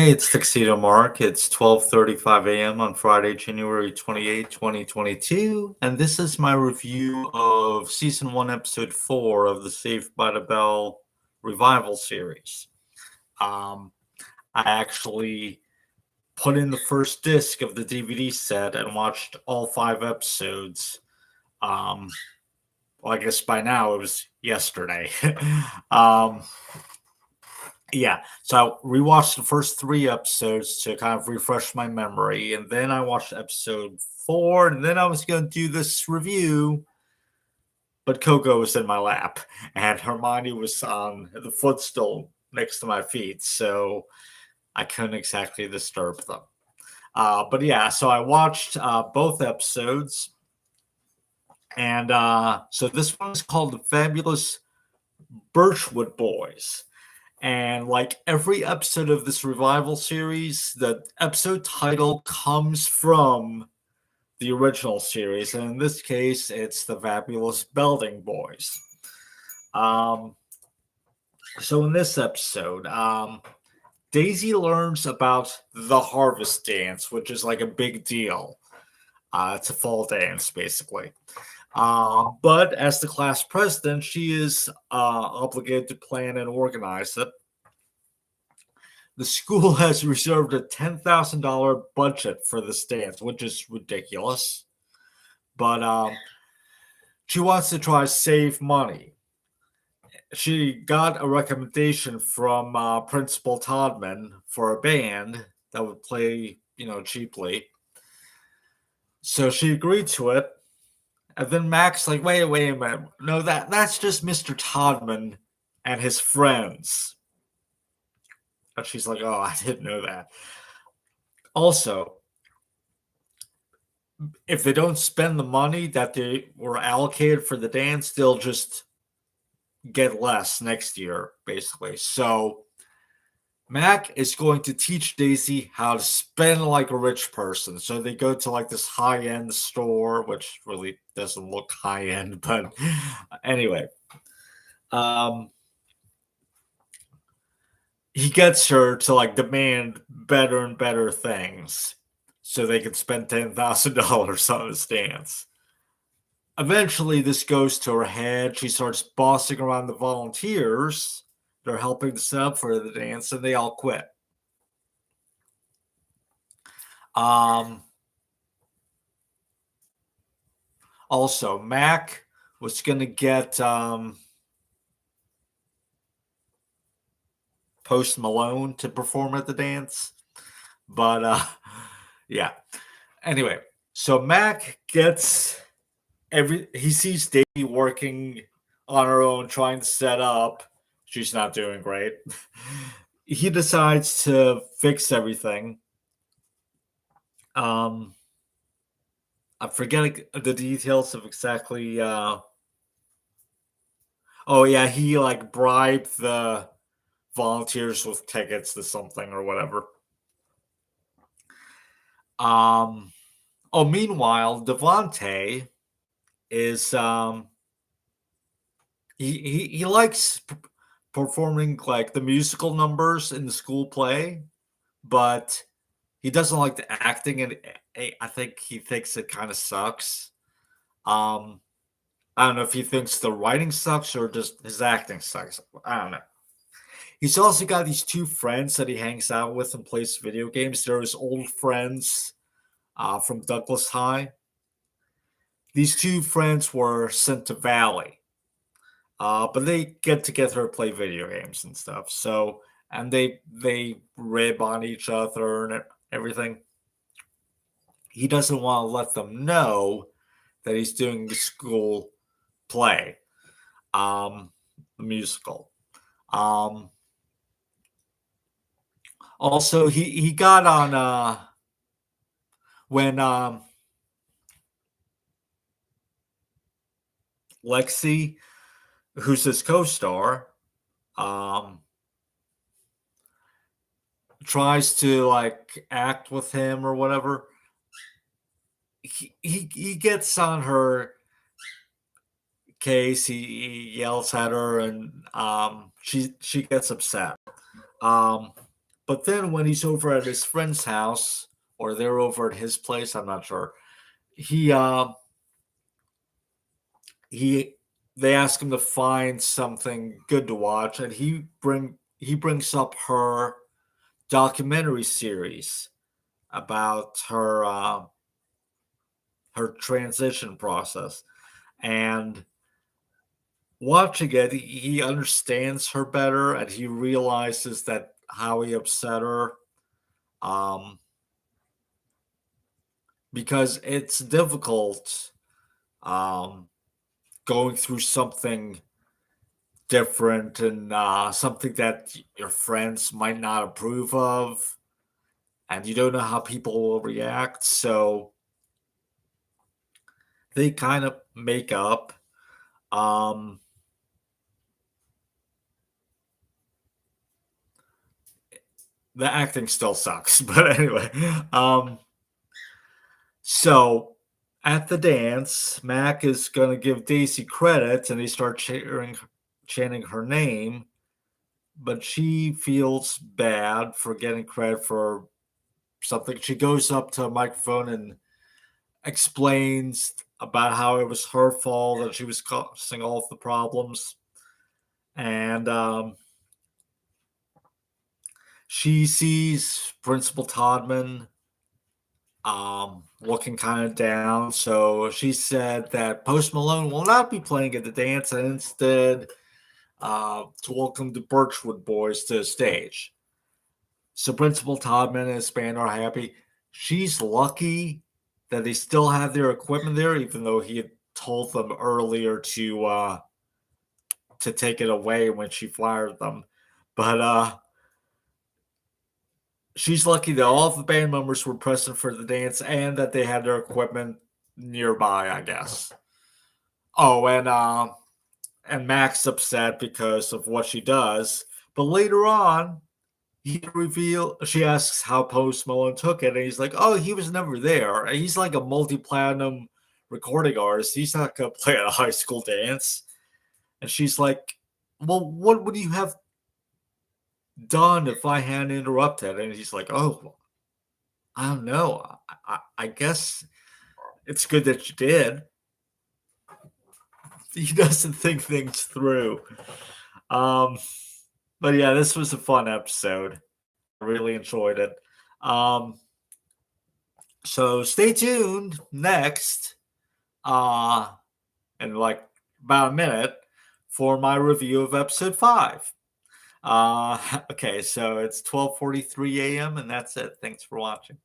Hey, it's Tuxedo Mark. It's 12:35 a.m. on Friday, January 28th, 2022, and this is my review of Season 1, Episode 4 of the Saved by the Bell revival series. I actually put in the first disc of the DVD set and watched all 5 episodes. Well, I guess by now it was yesterday. um, Yeah, so I rewatched the first 3 episodes to kind of refresh my memory, and then I watched episode 4, and then I was going to do this review, but Coco was in my lap, and Hermione was on the footstool next to my feet, so I couldn't exactly disturb them. But yeah, so I watched both episodes, and so this one is called The Fabulous Birchwood Boys. And like every episode of this revival series, the episode title comes from the original series. And in this case, it's the Fabulous Belding Boys. So in this episode, Daisy learns about the Harvest Dance, which is like a big deal. It's a fall dance, basically. But as the class president, she is obligated to plan and organize it. The school has reserved a $10,000 budget for this dance, which is ridiculous. But she wants to try to save money. She got a recommendation from Principal Todman for a band that would play, cheaply. So she agreed to it. And then Mac's like, wait a minute. No, that's just Mr. Todman and his friends. And she's like, oh, I didn't know that. Also, if they don't spend the money that they were allocated for the dance, they'll just get less next year, basically. So Mac is going to teach Daisy how to spend like a rich person. So they go to like this high-end store, which really doesn't look high-end, but anyway. He gets her to like demand better and better things so they can spend $10,000 on this dance. Eventually, this goes to her head. She starts bossing around the volunteers. They're helping to set up for the dance, and they all quit. Also, Mac was going to get Post Malone to perform at the dance. But yeah. Anyway, so Mac gets he sees Davy working on her own, trying to set up. She's not doing great. He decides to fix everything. I'm forgetting the details of exactly. Oh yeah, he like bribed the volunteers with tickets to something or whatever. Meanwhile, Devante is he likes performing like the musical numbers in the school play, but he doesn't like the acting, and I think he thinks it kind of sucks. I don't know if he thinks the writing sucks or just his acting sucks. I don't know. He's also got these 2 friends that he hangs out with and plays video games. They're his old friends from Douglas High. These 2 friends were sent to Valley, but they get together to play video games and stuff. So, and they rib on each other and everything. He doesn't want to let them know that he's doing the school play, the musical. Also, he got on when Lexi, who's his co-star, tries to like act with him or whatever. He gets on her case. He yells at her, and she gets upset. But then when he's over at his friend's house, or they're over at his place, I'm not sure. He they ask him to find something good to watch, and he brings up her documentary series about her transition process. And watching it, he understands her better, and he realizes that how he upset her. Um, because it's difficult going through something different and something that your friends might not approve of, and you don't know how people will react. So they kind of make up. Um, the acting still sucks, but anyway. So at the dance, Mac is going to give Daisy credit, and they start chanting her name, but she feels bad for getting credit for something. She goes up to a microphone and explains about how it was her fault and she was causing all of the problems. And she sees Principal Todman looking kind of down. So she said that Post Malone will not be playing at the dance, and instead to welcome the Birchwood Boys to the stage. So Principal Todman and his band are happy. She's lucky that they still have their equipment there, even though he had told them earlier to take it away when she fired them. But she's lucky that all of the band members were present for the dance and that they had their equipment nearby, I guess. Oh, and Mac's upset because of what she does. But later on, she asks how Post Malone took it, and he's like, "Oh, he was never there. He's like a multi-platinum recording artist. He's not gonna play at a high school dance." And she's like, "Well, what would you have done if I hadn't interrupted?" And he's like, "Oh, I don't know. I guess it's good that you did." He doesn't think things through. Um, but yeah, this was a fun episode. I really enjoyed it. Um, so stay tuned next, uh, in like about a minute for my review of episode 5. Okay, so it's 12:43 a.m. and that's it. Thanks for watching.